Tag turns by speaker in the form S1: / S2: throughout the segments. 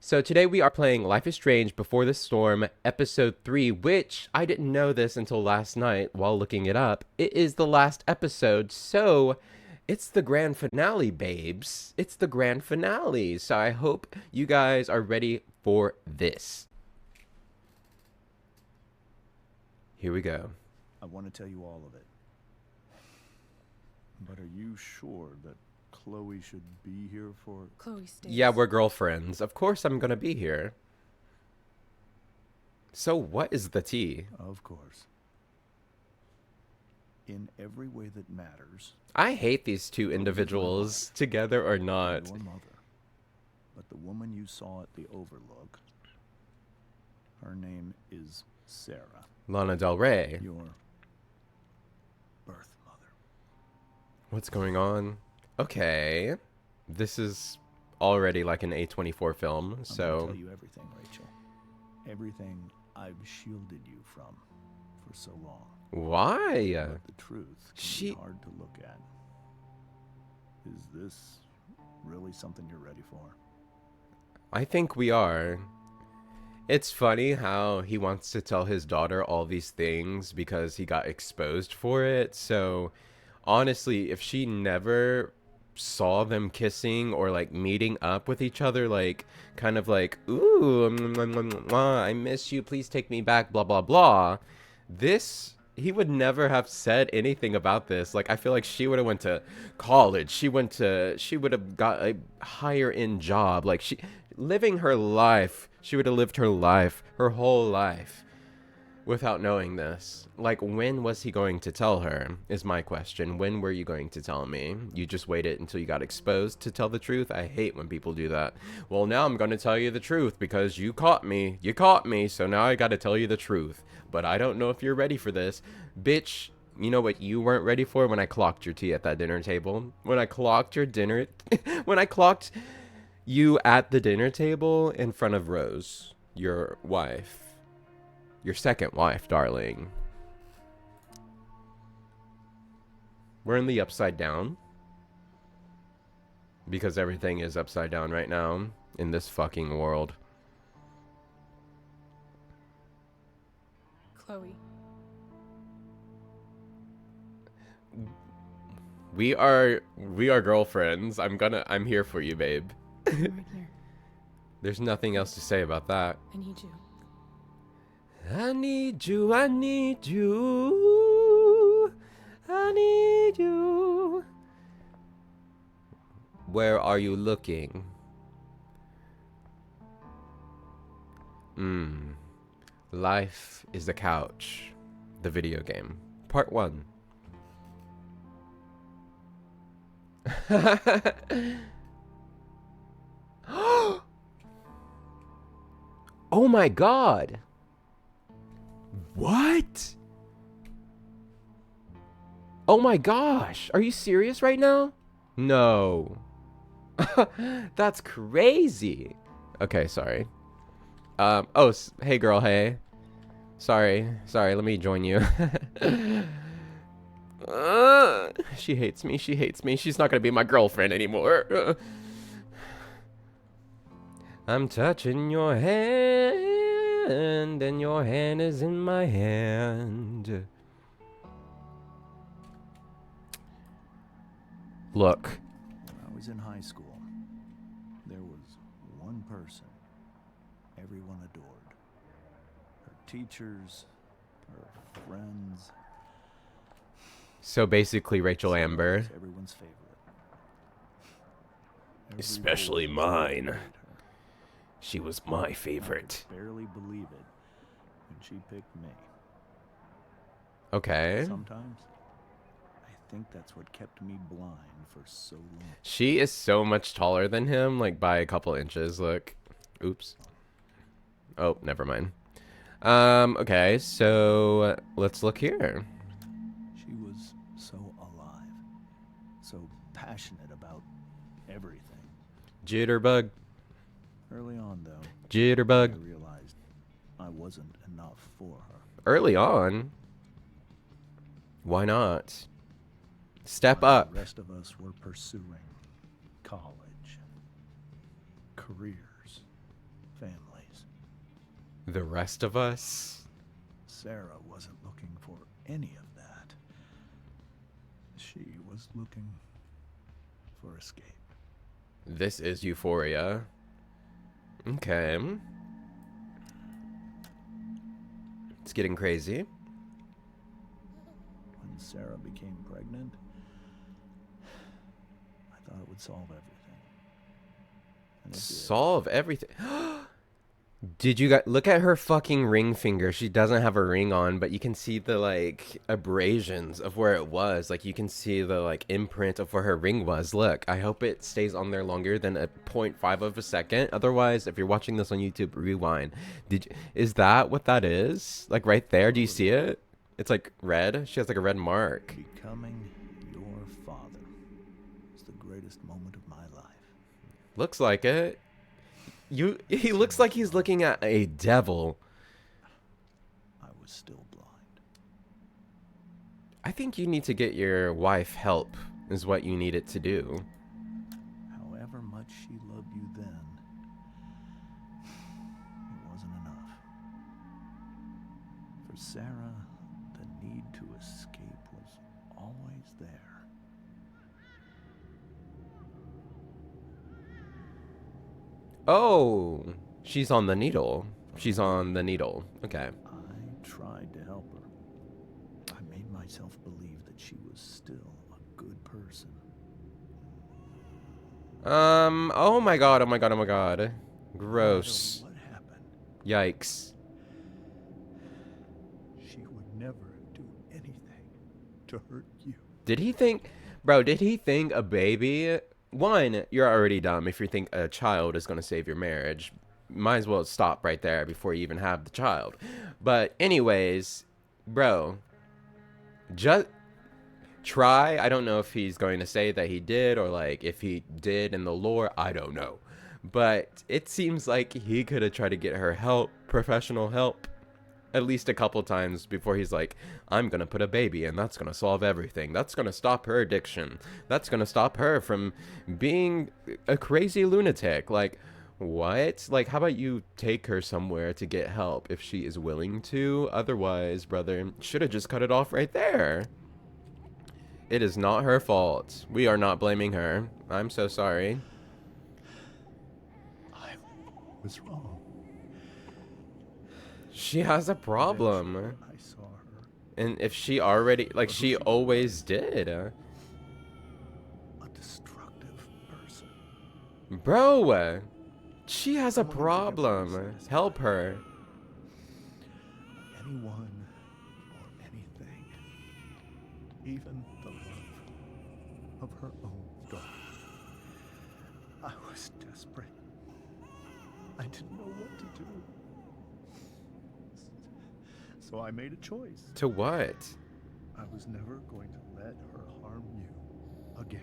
S1: So today we are playing Life is Strange Before the Storm, episode 3, which I didn't know this until last night while looking it up. It is the last episode, so it's the grand finale, babes. It's the grand finale. So I hope you guys are ready for this. Here we go.
S2: I want to tell you all of it. But are you sure that Chloe should be here for...
S3: Chloe stays.
S1: Yeah, we're girlfriends. Of course I'm gonna be here. So what is the tea?
S2: Of course. In every way that matters...
S1: I hate these two individuals, together or not.
S2: Your mother. But the woman you saw at the Overlook... Her name is Sarah.
S1: Lana Del Rey.
S2: Your... birth mother.
S1: What's going on? Okay. This is already like an A24 film,
S2: I'm
S1: so...
S2: gonna tell you everything, Rachel. Everything I've shielded you from for so long.
S1: Why?
S2: But the truth can be hard to look at. Is this really something you're ready for?
S1: I think we are. It's funny how he wants to tell his daughter all these things because he got exposed for it. So, honestly, if she never saw them kissing or like meeting up with each other, like kind of like, ooh, I miss you, please take me back, blah, blah, blah. He would never have said anything about this. Like, I feel like she would have went to college. She would have got a higher end job. Like, she would have lived her life, her whole life, without knowing this. Like, when was he going to tell her, is my question. When were you going to tell me? You just waited until you got exposed to tell the truth? I hate when people do that. Well, now I'm going to tell you the truth because you caught me. You caught me, so now I got to tell you the truth. But I don't know if you're ready for this. Bitch, you know what you weren't ready for? When I clocked your tea at that dinner table. When I clocked your dinner... when I clocked you at the dinner table in front of Rose, your wife. Your second wife, darling. We're in the upside down. Because everything is upside down right now in this fucking world.
S3: Chloe.
S1: We are girlfriends. I'm here for you, babe.
S3: I'm right here.
S1: There's nothing else to say about that.
S3: I need you.
S1: I need you, I need you, I need you. Where are you looking? Life is the couch, the video game. Part 1. Oh my god! What? Oh my gosh, are you serious right now? No. That's crazy. Okay, sorry. Hey girl, hey. Sorry, let me join you. She hates me, she's not gonna be my girlfriend anymore. I'm touching your hand, and your hand is in my hand. Look.
S2: When I was in high school, there was one person everyone adored. Her teachers, her friends.
S1: So basically Rachel Amber.
S2: Everyone's favorite.
S1: Especially mine. She was my favorite.
S2: I could barely believe it when she picked me.
S1: Okay.
S2: Sometimes I think that's what kept me blind for so long.
S1: She is so much taller than him, like by a couple inches. Look. Oops. Oh, never mind. Okay, so let's look here.
S2: She was so alive, so passionate about everything.
S1: Jitterbug.
S2: Early on, though,
S1: Jitterbug.
S2: I realized I wasn't enough for her.
S1: Early on? Why not? Step
S2: While
S1: up.
S2: The rest of us were pursuing college, careers,
S1: The rest of us?
S2: Sarah wasn't looking for any of that. She was looking for escape.
S1: This is Euphoria. Okay. It's getting crazy.
S2: When Sarah became pregnant, I thought it would solve everything. And it did.
S1: Solve everything. Did you guys look at her fucking ring finger? She doesn't have a ring on, but you can see the like abrasions of where it was. Like you can see the like imprint of where her ring was. Look, I hope it stays on there longer than a 0.5 of a second. Otherwise, if you're watching this on YouTube, rewind. Is that what that is? Like right there, do you see it? It's like red. She has like a red mark.
S2: Becoming your father is the greatest moment of my life.
S1: Looks like it. He looks like he's looking at a devil.
S2: I was still blind.
S1: I think you need to get your wife help, is what you need it to do.
S2: However much she loved you then, it wasn't enough. For Sarah, the need to escape was always there.
S1: Oh, she's on the needle. She's on the needle. Okay.
S2: I tried to help her. I made myself believe that she was still a good person.
S1: Oh my god, oh my god, oh my god.
S2: No
S1: Gross.
S2: matter what happened,
S1: Yikes.
S2: she would never do anything to hurt you.
S1: Did he think, bro, did he think a baby? One, you're already dumb if you think a child is going to save your marriage. Might as well stop right there before you even have the child. But anyways, bro, just try. I don't know if he's going to say that he did or like if he did in the lore. I don't know. But it seems like he could have tried to get her help, professional help, at least a couple times before he's like, I'm gonna put a baby and that's gonna solve everything. That's gonna stop her addiction. That's gonna stop her from being a crazy lunatic. Like, what? Like, how about you take her somewhere to get help if she is willing to? Otherwise, brother, should have just cut it off right there. It is not her fault. We are not blaming her. I'm so sorry.
S2: I was wrong.
S1: She has a problem.
S2: Eventually, I saw her.
S1: And if she already, like, she always did.
S2: A destructive person.
S1: Bro, she has a problem. Help her.
S2: Anyone or anything. Even the love of her own daughter. I was desperate. I didn't know what to do. So I made a choice.
S1: To what?
S2: I was never going to let her harm you again.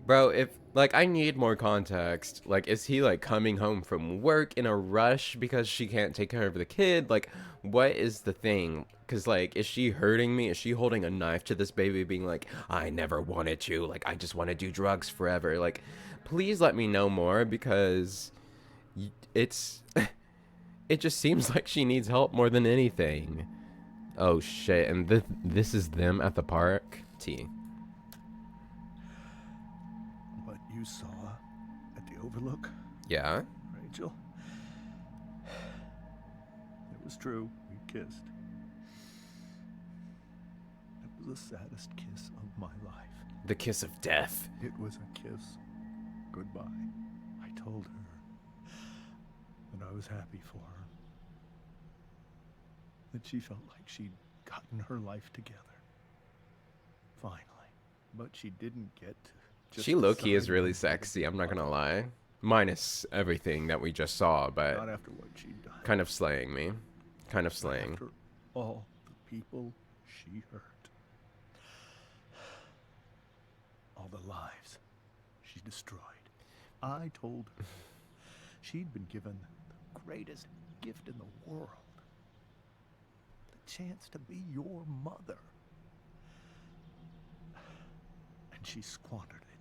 S1: Bro, if, like, I need more context. Like, is he, like, coming home from work in a rush because she can't take care of the kid? Like, what is the thing? Because, like, is she hurting me? Is she holding a knife to this baby being like, I never wanted to. Like, I just want to do drugs forever. Like, please let me know more because it's... It just seems like she needs help more than anything. Oh, shit. And this is them at the park? T.
S2: What you saw at the Overlook,
S1: Yeah?
S2: Rachel? It was true. We kissed. It was the saddest kiss of my life.
S1: The kiss of death.
S2: It was a kiss goodbye. I told her that I was happy for her. That she felt like she'd gotten her life together. Finally. But she didn't get to just
S1: She low-key is
S2: decide
S1: really
S2: what to
S1: sexy,
S2: do
S1: I'm not gonna
S2: about
S1: lie. Minus everything that we just saw,
S2: it.
S1: but
S2: Not after what she'd done.
S1: kind of slaying me. Kind of slaying.
S2: After all the people she hurt. All the lives she destroyed. I told her she'd been given the greatest gift in the world. The chance to be your mother. And she squandered it.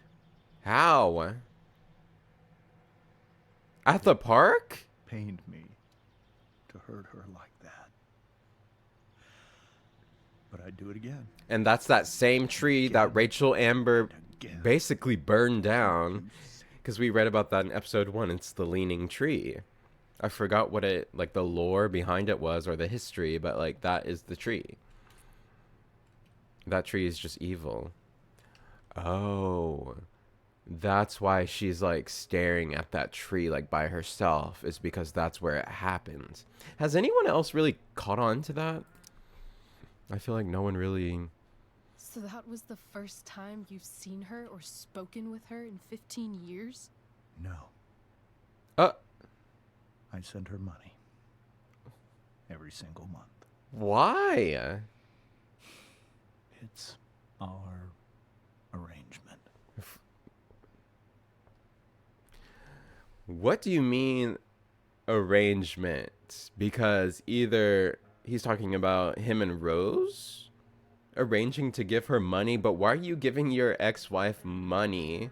S1: How? At the park?
S2: Pained me to hurt her like that. But I'd do it again.
S1: And that's that same tree that Rachel Amber basically burned down. Because we read about that in episode 1. It's the leaning tree. I forgot what it, like, the lore behind it was, or the history, but, like, that is the tree. That tree is just evil. Oh. That's why she's, like, staring at that tree, like, by herself, is because that's where it happens. Has anyone else really caught on to that? I feel like no one really...
S3: So that was the first time you've seen her or spoken with her in 15 years?
S2: No. I send her money. Every single month.
S1: Why?
S2: It's our arrangement.
S1: What do you mean, arrangement? Because either he's talking about him and Rose arranging to give her money, but why are you giving your ex-wife money?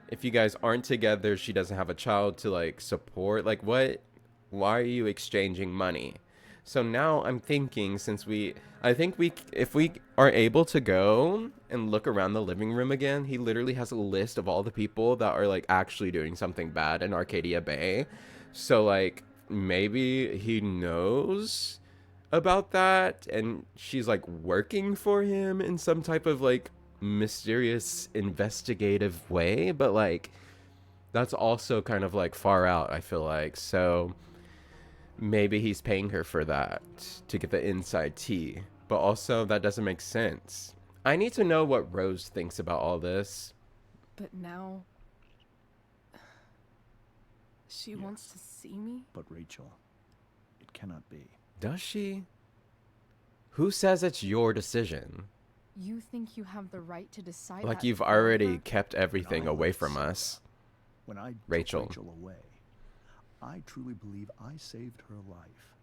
S1: If you guys aren't together, she doesn't have a child to, like, support. Like, what? Why are you exchanging money? So now I'm thinking, if we are able to go and look around the living room again, he literally has a list of all the people that are, like, actually doing something bad in Arcadia Bay. So, like, maybe he knows about that, and she's, like, working for him in some type of, like, mysterious investigative way, but, like, that's also kind of, like, far out, I feel like. So maybe he's paying her for that to get the inside tea, but also that doesn't make sense. I need to know what Rose thinks about all this.
S3: But now she wants to see me?
S2: But Rachel, it cannot be.
S1: Does she? Who says it's your decision?
S3: You think you have the right to decide?
S1: Like,
S3: that
S1: you've
S3: for
S1: already
S3: her?
S1: kept everything away from us.
S2: When I
S1: Rachel.
S2: took Rachel away, I truly believe I saved her life.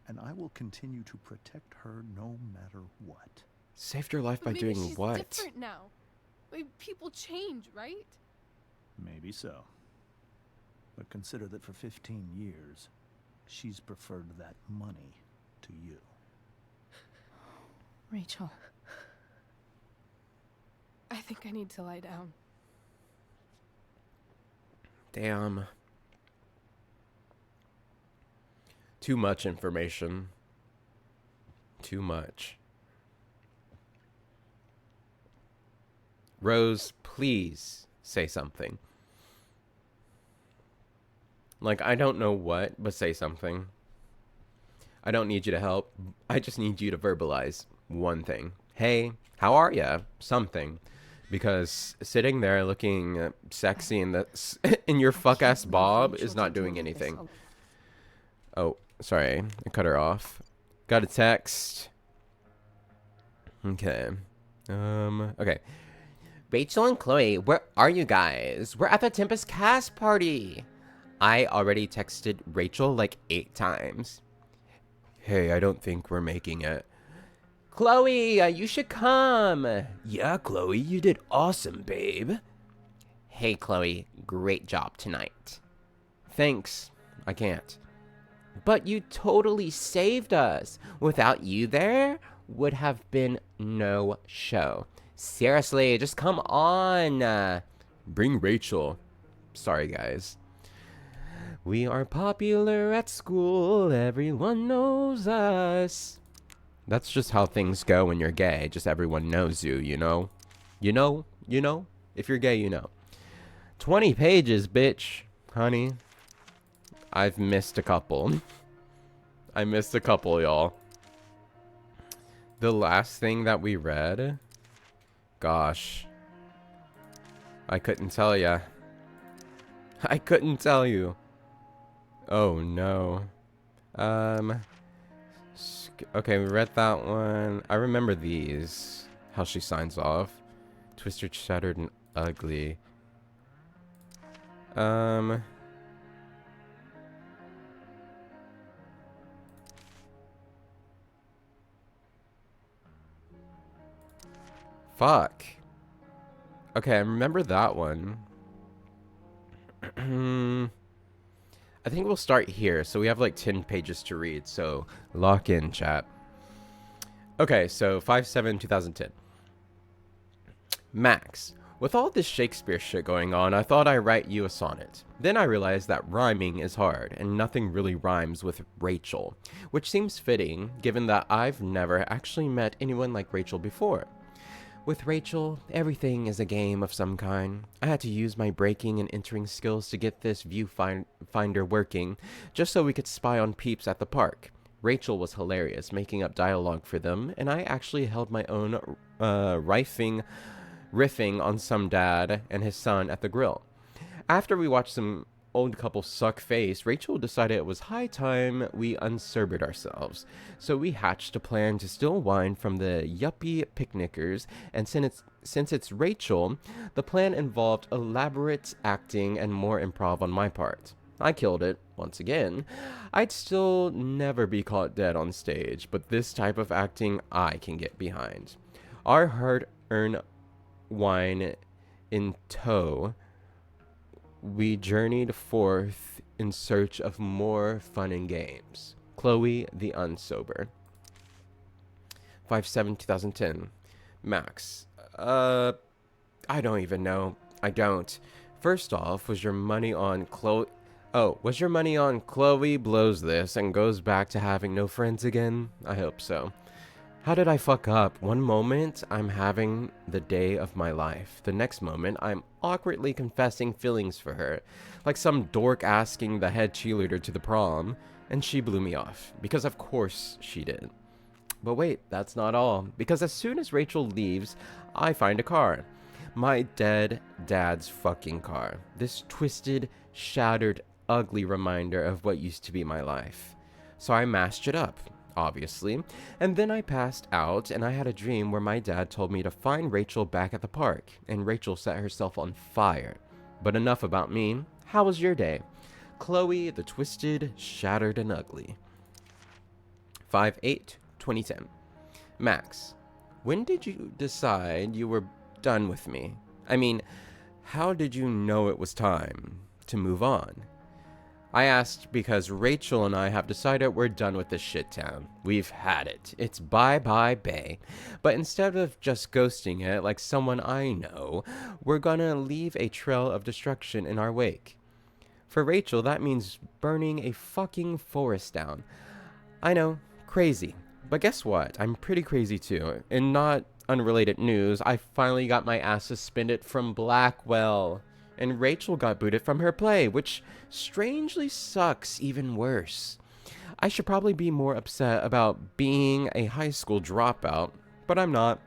S2: And I will continue to protect her no matter what.
S1: Saved your life by
S3: But maybe
S1: doing
S3: she's
S1: what?
S3: different now. People change, right?
S2: Maybe so. But consider that for 15 years, she's preferred that money to you.
S3: Rachel, I think I need to lie down.
S1: Damn. Too much information. Too much. Rose, please say something. Like, I don't know what, but say something. I don't need you to help. I just need you to verbalize one thing. Hey, how are ya? Something. Because sitting there looking sexy in the in your fuck ass bob is not doing anything. Oh, sorry, I cut her off. Got a text. Okay. Okay. Rachel and Chloe, where are you guys? We're at the Tempest cast party. I already texted Rachel like 8 times. Hey, I don't think we're making it. Chloe, you should come. Yeah, Chloe, you did awesome, babe. Hey, Chloe, great job tonight. Thanks. I can't. But you totally saved us. Without you there, would have been no show. Seriously, just come on. Bring Rachel. Sorry, guys. We are popular at school. Everyone knows us. That's just how things go when you're gay. Just everyone knows you, you know? You know? You know? If you're gay, you know. 20 pages, bitch. Honey. I've missed a couple. I missed a couple, y'all. The last thing that we read... Gosh. I couldn't tell ya. I couldn't tell you. Oh, no. Okay, we read that one. I remember these. How she signs off. Twisted, shattered, and ugly. Fuck. Okay, I remember that one. I think we'll start here. So we have like 10 pages to read. So lock in, chat. Okay, so 5/7/2010. Max, with all this Shakespeare shit going on, I thought I'd write you a sonnet. Then I realized that rhyming is hard, and nothing really rhymes with Rachel, which seems fitting, given that I've never actually met anyone like Rachel before. With Rachel, everything is a game of some kind. I had to use my breaking and entering skills to get this viewfinder working, just so we could spy on peeps at the park. Rachel was hilarious, making up dialogue for them, and I actually held my own riffing on some dad and his son at the grill. After we watched some old couple suck face, Rachel decided it was high time we unsobered ourselves. So we hatched a plan to steal wine from the yuppie picnickers, and since it's Rachel, the plan involved elaborate acting and more improv on my part. I killed it, once again. I'd still never be caught dead on stage, but this type of acting I can get behind. Our hard-earned wine in tow, we journeyed forth in search of more fun and games. Chloe the Unsober. 5/7/2010. Max. I don't even know. I don't. First off, was your money on Chloe blows this and goes back to having no friends again? I hope so. How did I fuck up? One moment, I'm having the day of my life. The next moment, I'm awkwardly confessing feelings for her, like some dork asking the head cheerleader to the prom, and she blew me off, because of course she did. But wait, that's not all, because as soon as Rachel leaves, I find a car. My dead dad's fucking car. This twisted, shattered, ugly reminder of what used to be my life. So I mashed it up, obviously, and then I passed out, and I had a dream where my dad told me to find Rachel back at the park, and Rachel set herself on fire. But enough about me. How was your day? Chloe, the twisted, shattered, and ugly. 5/8/2010. Max, when did you decide you were done with me? I mean, how did you know it was time to move on? I asked because Rachel and I have decided we're done with this shit town. We've had it. It's bye-bye Bay. But instead of just ghosting it like someone I know, we're gonna leave a trail of destruction in our wake. For Rachel, that means burning a fucking forest down. I know, crazy. But guess what? I'm pretty crazy too. In not unrelated news, I finally got my ass suspended from Blackwell. And Rachel got booted from her play, which strangely sucks even worse. I should probably be more upset about being a high school dropout, but I'm not.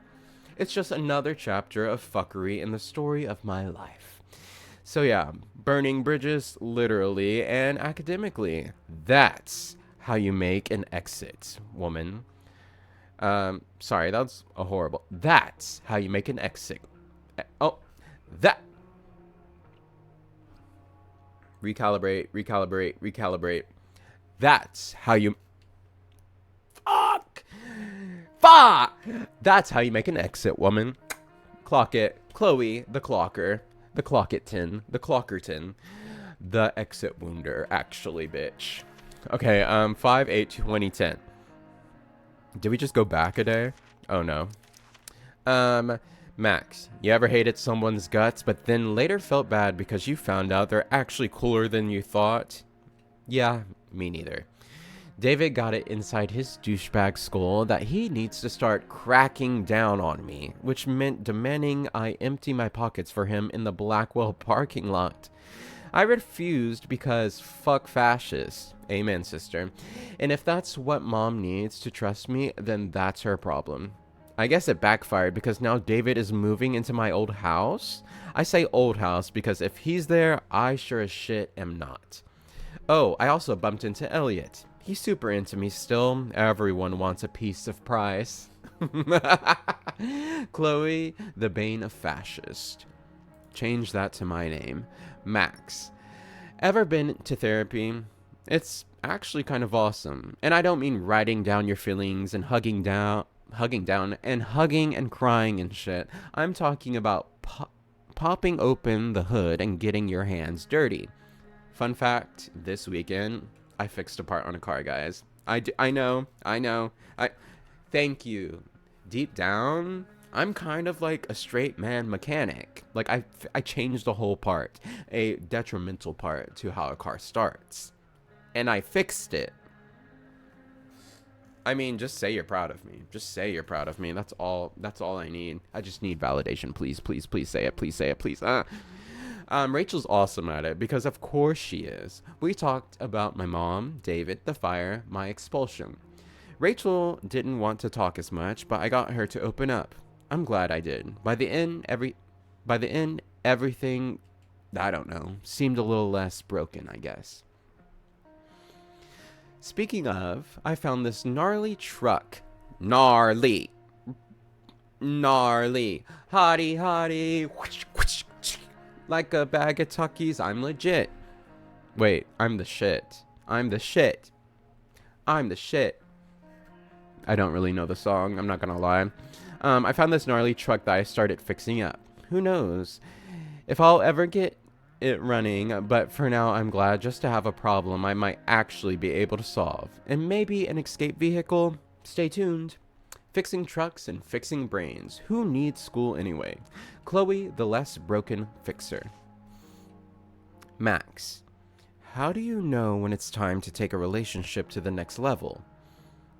S1: It's just another chapter of fuckery in the story of my life. So yeah, burning bridges, literally and academically. That's how you make an exit, woman. Sorry, that's a horrible. That's how you make an exit. That. Recalibrate. That's how you... Fuck! That's how you make an exit, woman. Clock it. Chloe, the clocker. The clockerton. The exit wounder, actually, bitch. Okay, 5/8/2010. Did we just go back a day? Oh, no. Max, you ever hated someone's guts, but then later felt bad because you found out they're actually cooler than you thought? Yeah, me neither. David got it inside his douchebag skull that he needs to start cracking down on me, which meant demanding I empty my pockets for him in the Blackwell parking lot. I refused because fuck fascists. Amen, sister. And if that's what mom needs to trust me, then that's her problem. I guess it backfired because now David is moving into my old house. I say old house because if he's there, I sure as shit am not. Oh, I also bumped into Elliot. He's super into me still. Everyone wants a piece of prize. Chloe, the bane of fascist. Change that to my name. Max. Ever been to therapy? It's actually kind of awesome. And I don't mean writing down your feelings and hugging and crying and shit. I'm talking about popping open the hood and getting your hands dirty. Fun fact, this weekend, I fixed a part on a car, guys. I know. Thank you. Deep down, I'm kind of like a straight man mechanic. Like, I changed the whole part, a detrimental part to how a car starts. And I fixed it. I mean, just say you're proud of me. Just say you're proud of me. That's all I need. I just need validation. Please, please, please say it. Please say it. Please. Rachel's awesome at it because of course she is. We talked about my mom, David, the fire, my expulsion. Rachel didn't want to talk as much, but I got her to open up. I'm glad I did. By the end, everything, I don't know, seemed a little less broken, I guess. Speaking of, I found this gnarly truck. Gnarly. Hottie, hottie. Like a bag of Tuckies, I'm legit. Wait, I'm the shit. I'm the shit. I'm the shit. I don't really know the song, I'm not gonna lie. I found this gnarly truck that I started fixing up. Who knows if I'll ever get it running, but for now I'm glad just to have a problem I might actually be able to solve. And maybe an escape vehicle? Stay tuned. Fixing trucks and fixing brains. Who needs school anyway? Chloe, the less broken fixer. Max, how do you know when it's time to take a relationship to the next level?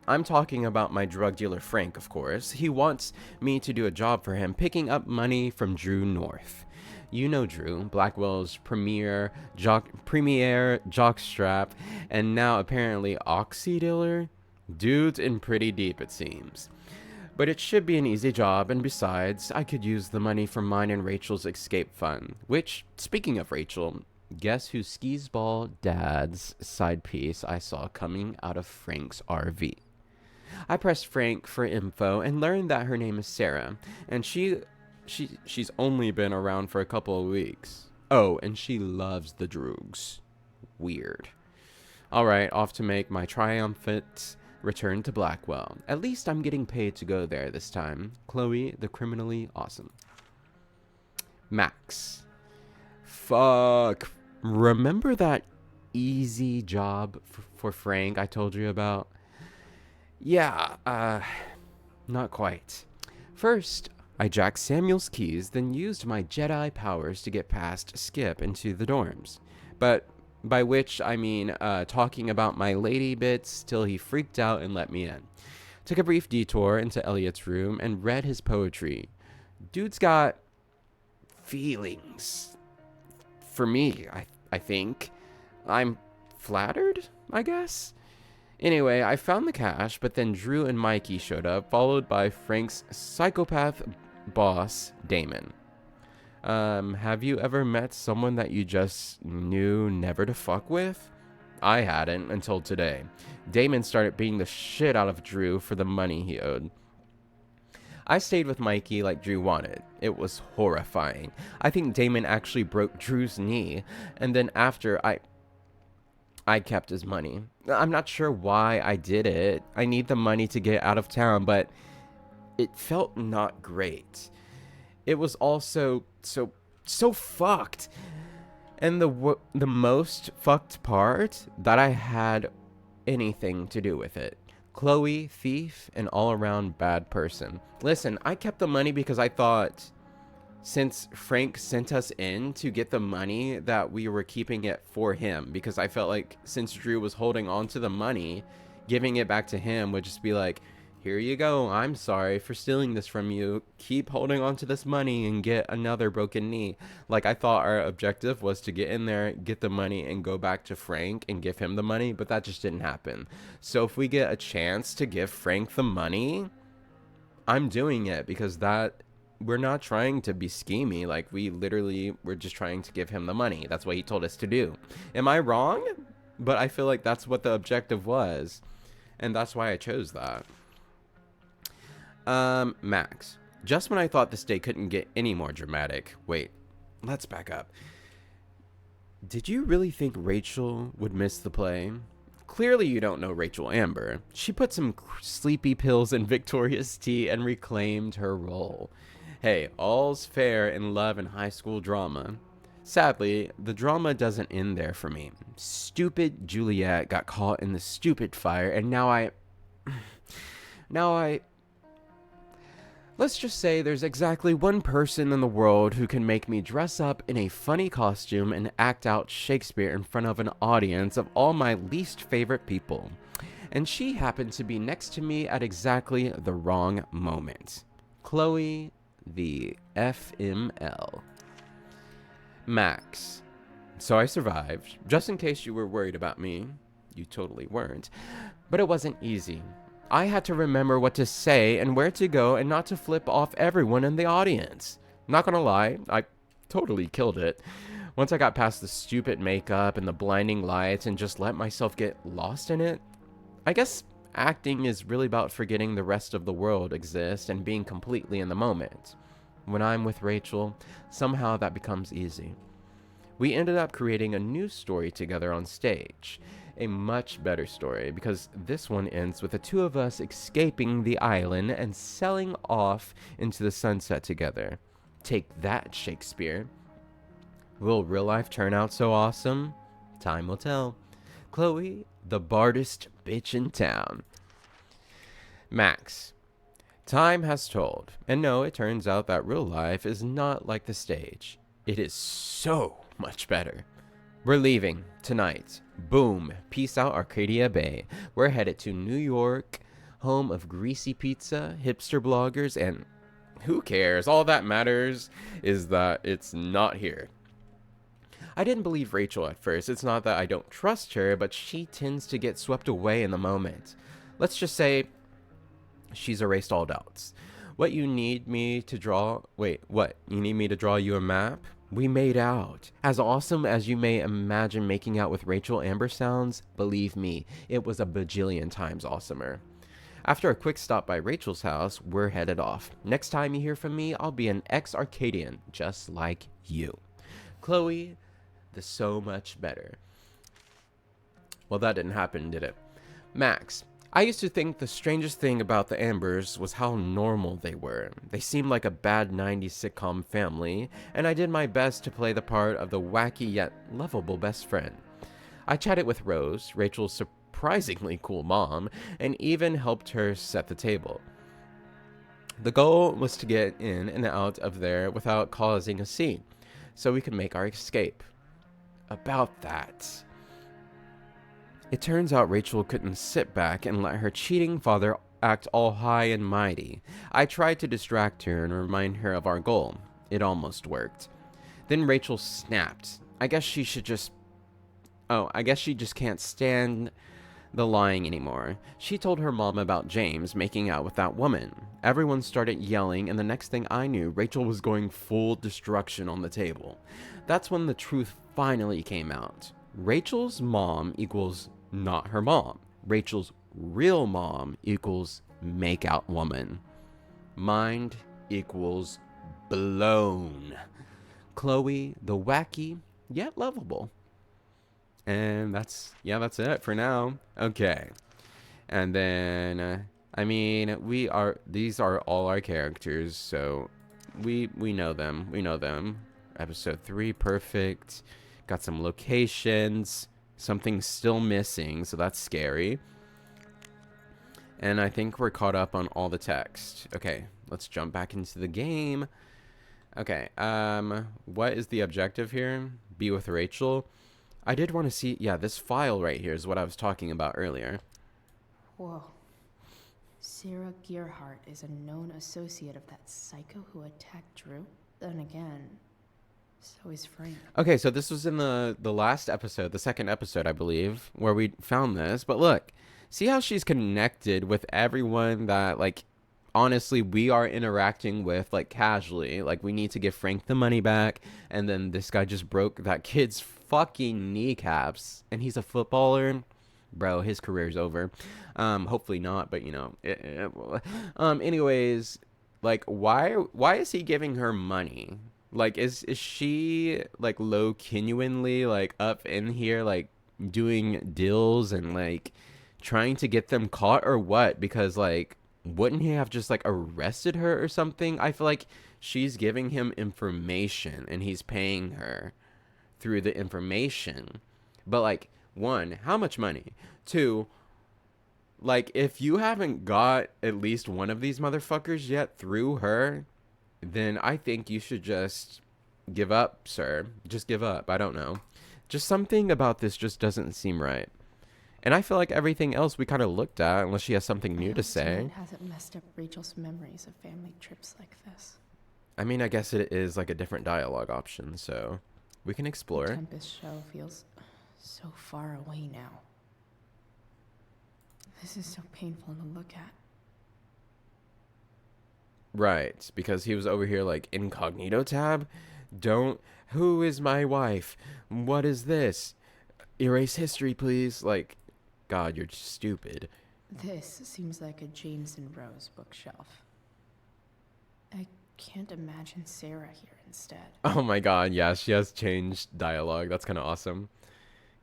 S1: I'm talking about my drug dealer Frank, of course. He wants me to do a job for him, picking up money from Drew North. You know Drew, Blackwell's premier jockstrap, and now apparently oxy dealer? Dude's in pretty deep, it seems. But it should be an easy job, and besides, I could use the money from mine and Rachel's escape fund. Which, speaking of Rachel, guess who Skisball Dad's side piece I saw coming out of Frank's RV? I pressed Frank for info and learned that her name is Sarah, and she's only been around for a couple of weeks. Oh, and she loves the droogs. Weird. Alright, off to make my triumphant return to Blackwell. At least I'm getting paid to go there this time. Chloe, the criminally awesome. Max. Fuck. Remember that easy job for Frank I told you about? Yeah, not quite. First, I jacked Samuel's keys, then used my Jedi powers to get past Skip into the dorms. But by which I mean talking about my lady bits till he freaked out and let me in. Took a brief detour into Elliot's room and read his poetry. Dude's got feelings. For me, I think. I'm flattered, I guess? Anyway, I found the cash, but then Drew and Mikey showed up, followed by Frank's psychopath boss, Damon. Have you ever met someone that you just knew never to fuck with? I hadn't until today. Damon started beating the shit out of Drew for the money he owed. I stayed with Mikey like Drew wanted. It was horrifying. I think Damon actually broke Drew's knee, and then after I kept his money. I'm not sure why I did it. I need the money to get out of town, but it felt not great. It was also so fucked. And the most fucked part, that I had anything to do with it. Chloe, thief, and all-around bad person. Listen, I kept the money because I thought, since Frank sent us in to get the money, that we were keeping it for him, because I felt like since Drew was holding on to the money, giving it back to him would just be like, here you go, I'm sorry for stealing this from you, keep holding on to this money and get another broken knee. Like, I thought our objective was to get in there, get the money, and go back to Frank and give him the money, but that just didn't happen. So if we get a chance to give Frank the money, I'm doing it, because we're not trying to be schemy. Like, we're just trying to give him the money. That's what he told us to do. Am I wrong? But I feel like that's what the objective was, and that's why I chose that. Max. Just when I thought this day couldn't get any more dramatic. Wait, let's back up. Did you really think Rachel would miss the play? Clearly you don't know Rachel Amber. She put some sleepy pills in Victoria's tea and reclaimed her role. Hey, all's fair in love and high school drama. Sadly, the drama doesn't end there for me. Stupid Juliet got caught in the stupid fire, and now I. Now I. Let's just say there's exactly one person in the world who can make me dress up in a funny costume and act out Shakespeare in front of an audience of all my least favorite people. And she happened to be next to me at exactly the wrong moment. Chloe, the FML. Max. So I survived, just in case you were worried about me. You totally weren't. But it wasn't easy. I had to remember what to say and where to go and not to flip off everyone in the audience. Not gonna lie, I totally killed it. Once I got past the stupid makeup and the blinding lights and just let myself get lost in it, I guess acting is really about forgetting the rest of the world exists and being completely in the moment. When I'm with Rachel, somehow that becomes easy. We ended up creating a new story together on stage. A much better story, because this one ends with the two of us escaping the island and sailing off into the sunset together. Take that, Shakespeare. Will real life turn out so awesome? Time will tell. Chloe, the bardest bitch in town. Max. Time has told, and no, it turns out that real life is not like the stage. It is so much better. We're leaving tonight. Boom. Peace out, Arcadia Bay. We're headed to New York, home of greasy pizza, hipster bloggers, and who cares? All that matters is that it's not here. I didn't believe Rachel at first. It's not that I don't trust her, but she tends to get swept away in the moment. Let's just say she's erased all doubts. What you need me to draw? Wait, what? You need me to draw you a map? We made out. As awesome as you may imagine making out with Rachel Amber sounds, believe me, it was a bajillion times awesomer. After a quick stop by Rachel's house, we're headed off. Next time you hear from me, I'll be an ex-Arcadian, just like you. Chloe, the so much better. Well, that didn't happen, did it? Max. I used to think the strangest thing about the Ambers was how normal they were. They seemed like a bad 90s sitcom family, and I did my best to play the part of the wacky yet lovable best friend. I chatted with Rose, Rachel's surprisingly cool mom, and even helped her set the table. The goal was to get in and out of there without causing a scene, so we could make our escape. About that. It turns out Rachel couldn't sit back and let her cheating father act all high and mighty. I tried to distract her and remind her of our goal. It almost worked. Then Rachel snapped. I guess she just can't stand the lying anymore. She told her mom about James making out with that woman. Everyone started yelling, and the next thing I knew, Rachel was going full destruction on the table. That's when the truth finally came out. Rachel's mom equals not her mom. Rachel's real mom equals makeout woman. Mind equals blown. Chloe, the wacky yet lovable. And that's it for now. Okay. And then these are all our characters, so we know them. We know them. Episode 3, perfect. Got some locations. Something's still missing, so that's scary. And I think we're caught up on all the text. Okay, let's jump back into the game. Okay, what is the objective here? Be with Rachel. I did want to see, this file right here is what I was talking about earlier.
S3: Whoa. Sarah Gearhart is a known associate of that psycho who attacked Drew. Then again, so is Frank.
S1: Okay, so this was in the last episode, the second episode, I believe, where we found this. But look, see how she's connected with everyone that, like, honestly, we are interacting with, like, casually. Like, we need to give Frank the money back, and then this guy just broke that kid's fucking kneecaps, and he's a footballer. Bro, his career's over. Hopefully not, but, you know. Anyways, like, why is he giving her money? Like, is she, like, genuinely, like, up in here, like, doing deals and, like, trying to get them caught or what? Because, like, wouldn't he have just, like, arrested her or something? I feel like she's giving him information and he's paying her. through the information. But like, one, how much money? Two, like, if you haven't got at least one of these motherfuckers yet through her, then I think you should just give up, sir. Just give up. I don't know. Just something about this just doesn't seem right. And I feel like everything else we kind of looked at, unless she has something new to say.
S3: Tonight hasn't messed up Rachel's memories of family trips like this.
S1: I mean, I guess it is like a different dialogue option, so we can
S3: The
S1: explore.
S3: Tempest show feels so far away now. This is so painful to look at.
S1: Right, because he was over here like incognito tab. Don't. Who is my wife? What is this? Erase history, please. Like, God, you're stupid.
S3: This seems like a James and Rose bookshelf. I can't imagine Sarah here instead.
S1: Oh my God, yeah, she has changed dialogue. That's kind of awesome.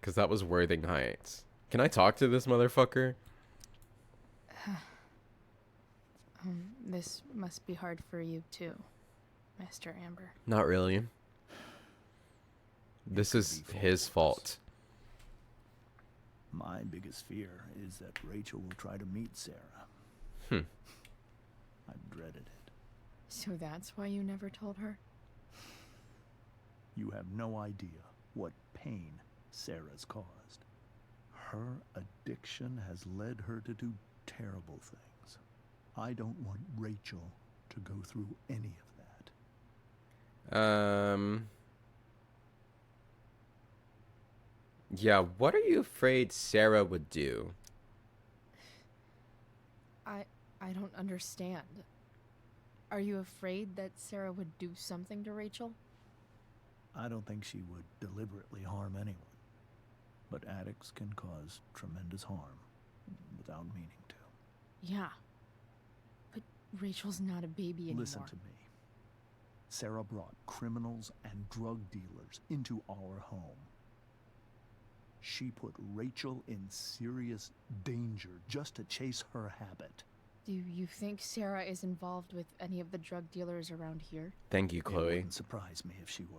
S1: Because that was Worthing Heights. Can I talk to this motherfucker?
S3: This must be hard for you too, Mr. Amber.
S1: Not really. This is his fault.
S2: My biggest fear is that Rachel will try to meet Sarah. I've dreaded it.
S3: So that's why you never told her?
S2: You have no idea what pain Sarah's caused. Her addiction has led her to do terrible things. I don't want Rachel to go through any of that.
S1: Yeah, what are you afraid Sarah would do?
S3: I don't understand. Are you afraid that Sarah would do something to Rachel?
S2: I don't think she would deliberately harm anyone. But addicts can cause tremendous harm without meaning to.
S3: Yeah. But Rachel's not a baby anymore.
S2: Listen to me. Sarah brought criminals and drug dealers into our home. She put Rachel in serious danger just to chase her habit.
S3: Do you think Sarah is involved with any of the drug dealers around here?
S1: Thank you,
S2: It
S1: Chloe.
S2: wouldn't surprise me if she were.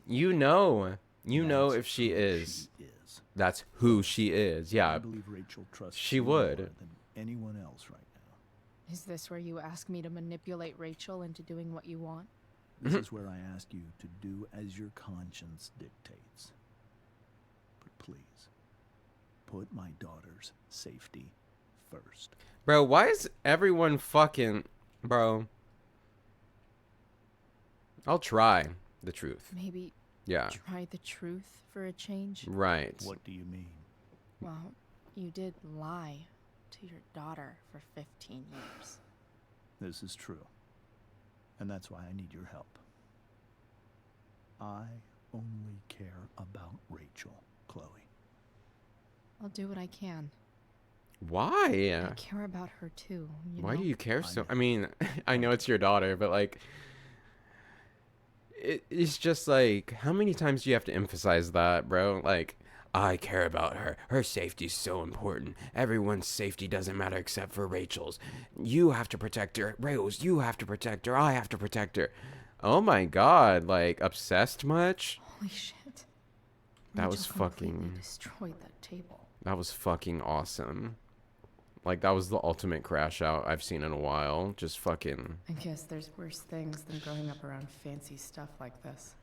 S1: You know
S2: That's
S1: if she
S2: who
S1: is.
S2: She is.
S1: That's who she is.
S2: I
S1: Yeah,
S2: believe Rachel trusts
S1: she
S2: you
S1: would.
S2: more than anyone else right now.
S3: Is this where you ask me to manipulate Rachel into doing what you want?
S2: This is where I ask you to do as your conscience dictates. But please, put my daughter's safety first.
S1: bro, why is everyone fucking... Bro. I'll try the truth.
S3: Maybe
S1: Yeah,
S3: try the truth for a change?
S1: right.
S2: What do you mean?
S3: Well, you did lie to your daughter for 15 years.
S2: This is true. And that's why I need your help. I only care about Rachel, Chloe.
S3: I'll do what I can.
S1: Why?
S3: I care about her too,
S1: Why
S3: know?
S1: do you care so...
S2: know.
S1: I mean, I know it's your daughter, but like... It's just like, how many times do you have to emphasize that, bro? Like, I care about her. Her safety's so important. Everyone's safety doesn't matter except for Rachel's. You have to protect her. Rose, you have to protect her. I have to protect her. Oh my God, like, obsessed much?
S3: Holy shit.
S1: That was
S3: Rachel completely
S1: fucking...
S3: destroyed that table.
S1: That was fucking awesome. Like, that was the ultimate crash out I've seen in a while. Just fucking...
S3: I guess there's worse things than growing up around fancy stuff like this.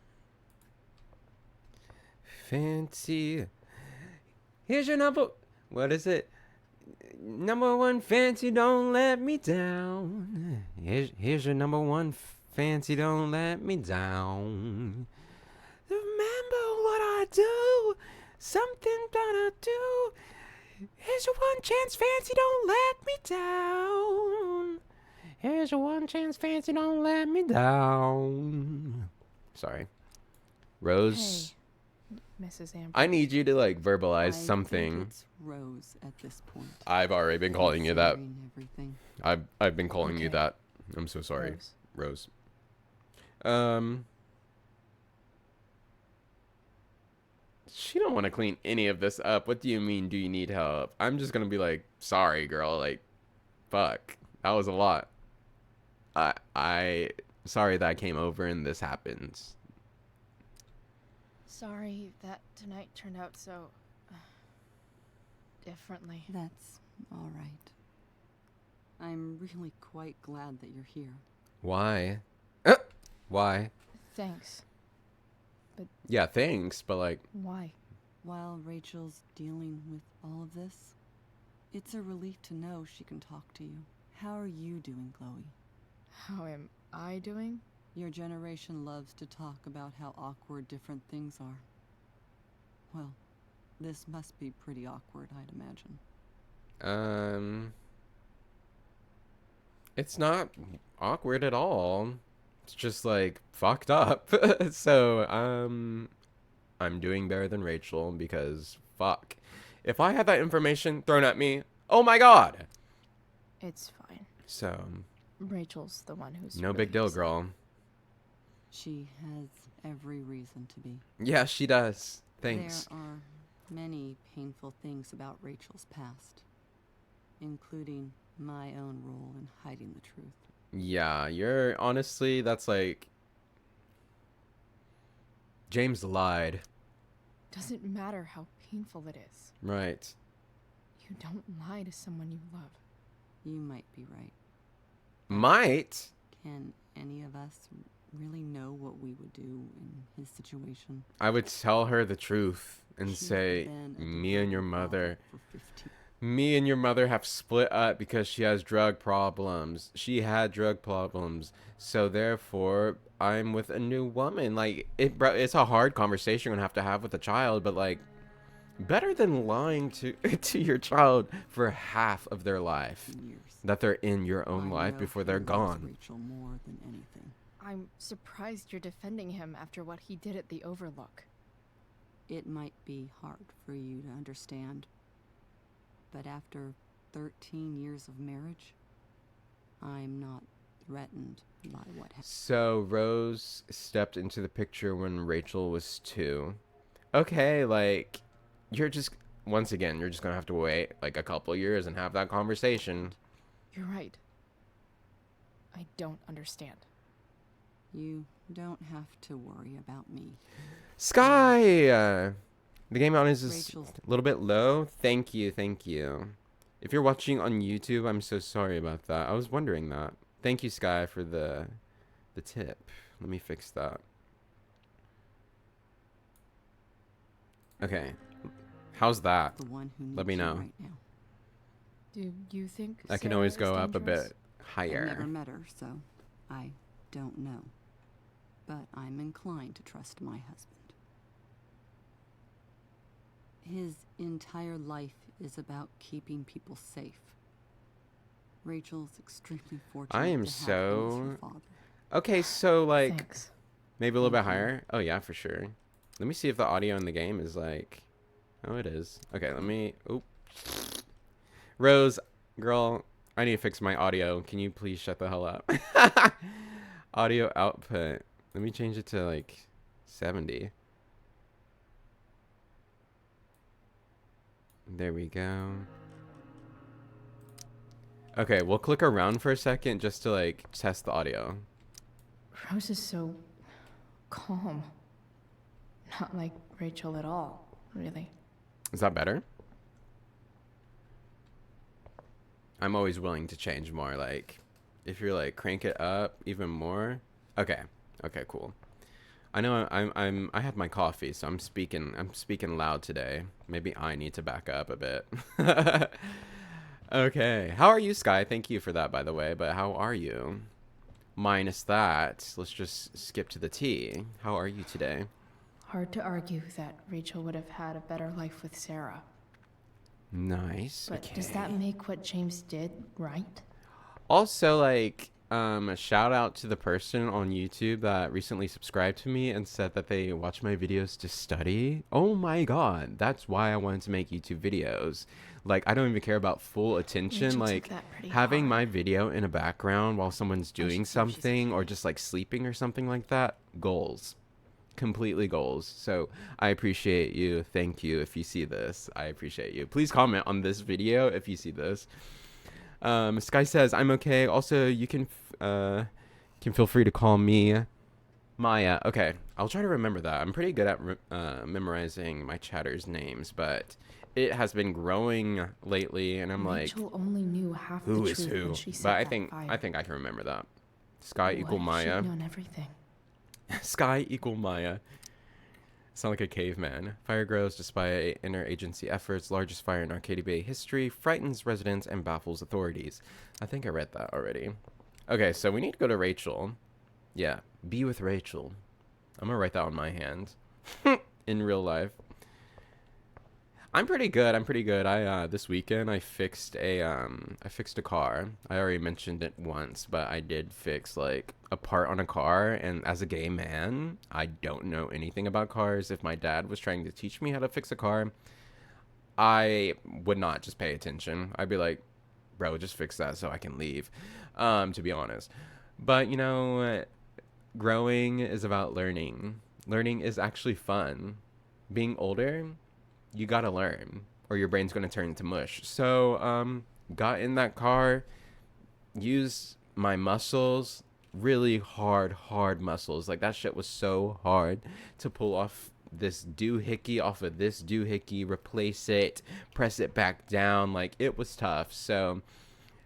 S1: Fancy. Here's your number... What is it? Number one fancy, don't let me down. Here's your number one fancy, don't let me down. Remember what I do. Something that I do. Here's your one chance, fancy, don't let me down. Here's your one chance, fancy, don't let me down. Sorry. Rose,
S3: Hey, Mrs. Amber.
S1: I need you to, like,
S4: I
S1: verbalize
S4: think
S1: something.
S4: it's Rose at this point.
S1: I've already been calling you that.
S4: Considering everything.
S1: I've been calling you
S3: Okay.
S1: that. I'm so sorry,
S3: Rose.
S1: Rose. She don't want to clean any of this up. What do you mean, do you need help? I'm just gonna be like, sorry, girl. Like, fuck. That was a lot. Sorry that I came over and this happens.
S3: Sorry that tonight turned out so differently.
S4: That's all right. I'm really quite glad that you're here.
S1: Why? Why?
S3: Thanks.
S1: Yeah, thanks, but like,
S3: Why?
S4: While Rachel's dealing with all of this, it's a relief to know she can talk to you. How are you doing, Chloe?
S3: How am I doing?
S4: Your generation loves to talk about how awkward different things are. Well, this must be pretty awkward, I'd imagine.
S1: it's not awkward at all. It's just like fucked up. So, I'm doing better than Rachel because fuck. If I had that information thrown at me, oh my god.
S3: It's fine.
S1: So,
S3: Rachel's the one who's
S1: no
S3: really
S1: big deal,
S3: upset.
S1: girl.
S4: She has every reason to be.
S1: Yeah, she does. Thanks.
S4: There are many painful things about Rachel's past, including my own role in hiding the truth.
S1: Yeah, you're honestly, that's like James lied.
S3: Doesn't matter how painful it is.
S1: Right.
S3: You don't lie to someone you love.
S4: You might be right.
S1: Might.
S4: Can any of us really know what we would do in his situation?
S1: I would tell her the truth and
S4: She's
S1: say,
S4: been a
S1: me and your
S4: devoted
S1: mother,
S4: father for 15.
S1: me and your mother have split up because she has drug problems. She had drug problems. So therefore, I'm with a new woman. Like, it's a hard conversation you're gonna have to have with a child, but like, better than lying to to your child for half of their life.
S4: Years.
S1: That they're in your own
S4: I
S1: life
S4: know
S1: before
S4: he
S1: they're
S4: loves
S1: gone.
S4: Rachel more than anything.
S3: I'm surprised you're defending him after what he did at the Overlook.
S4: It might be hard for you to understand, but after 13 years of marriage, I'm not threatened by what happened.
S1: So Rose stepped into the picture when Rachel was 2. Okay, like, you're just, once again, you're just gonna have to wait like a couple years and have that conversation.
S3: You're right. I don't understand.
S4: You don't have to worry about me.
S1: Sky! The game audience is
S4: Rachel's
S1: a little bit low. Thank you, thank you. If you're watching on YouTube, I'm so sorry about that. I was wondering that. Thank you, Sky, for the tip. Let me fix that. Okay. How's that?
S4: the one who
S1: Let
S4: needs
S1: me
S4: you
S1: know.
S4: right now.
S3: Do you think
S1: I can
S3: Sarah
S1: always
S3: is
S1: go up a
S3: dangerous?
S1: bit
S4: I've never
S1: higher.
S4: met her, so I don't know. But I'm inclined to trust my husband. His entire life is about keeping people safe. Rachel's extremely fortunate
S1: I am
S4: to have him as
S1: so-
S4: her father.
S1: Okay, so like
S3: Thanks.
S1: maybe a little bit
S4: Thank you.
S1: higher. Oh yeah, for sure. Let me see if the audio in the game is like. Oh, it is. Okay, let me. Oop. Rose, girl, I need to fix my audio. Can you please shut the hell up? Audio output. Let me change it to like 70. There we go. Okay, we'll click around for a second just to like test the audio.
S3: Rose is so calm. Not like Rachel at all, really.
S1: Is that better? I'm always willing to change more. Like, if you're like crank it up even more. Okay. Okay. Cool. I know I had my coffee, so I'm speaking loud today. Maybe I need to back up a bit. Okay. How are you, Sky? Thank you for that, by the way. But how are you? Minus that, let's just skip to the tea. How are you today?
S3: Hard to argue that Rachel would have had a better life with Sarah.
S1: Nice.
S3: But
S1: okay.
S3: does that make what James did right?
S1: Also, like, a shout out to the person on YouTube that recently subscribed to me and said that they watch my videos to study. Oh my god, that's why I wanted to make YouTube videos. Like, I don't even care about full attention.
S3: Rachel took
S1: Like,
S3: that pretty
S1: having
S3: hard.
S1: my video in a background while someone's doing
S3: should see if she's
S1: something or
S3: okay.
S1: just like sleeping or something like that, goals. Completely goals. So I appreciate you. Thank you. If you see this, I appreciate you. Please comment on this video if you see this. Sky says I'm okay. Also, you can feel free to call me Maya. Okay, I'll try to remember that. I'm pretty good at memorizing my chatters names, but it has been growing lately, and I'm like,
S3: Rachel only knew half the
S1: who is
S3: truth
S1: who?
S3: when she set
S1: But I
S3: that
S1: think
S3: fire.
S1: I think I can remember that. Sky equal
S3: What if she'd
S1: Maya.
S3: known everything?
S1: Sky equal Maya. Sound like a caveman. Fire grows despite interagency efforts. Largest fire in Arcadia Bay history. Frightens residents and baffles authorities. I think I read that already. Okay, so we need to go to Rachel. Yeah, be with Rachel. I'm gonna write that on my hand. In real life. I'm pretty good. I'm pretty good. I this weekend I fixed a car. I already mentioned it once, but I did fix like a part on a car, and as a gay man, I don't know anything about cars. If my dad was trying to teach me how to fix a car, I would not just pay attention. I'd be like, "Bro, just fix that so I can leave." To be honest. But, you know, growing is about learning. Learning is actually fun. Being older, you gotta learn, or your brain's gonna turn into mush. So, got in that car, used my muscles, really hard muscles. Like, that shit was so hard to pull off this doohickey off of this doohickey, replace it, press it back down. Like, it was tough. So,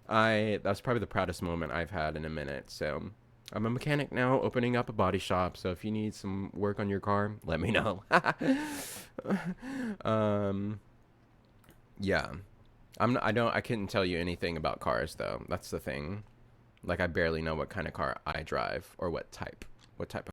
S1: that's probably the proudest moment I've had in a minute. So, I'm a mechanic now, opening up a body shop. So if you need some work on your car, let me know. Yeah. I couldn't tell you anything about cars though. That's the thing. Like I barely know what kind of car I drive or what type of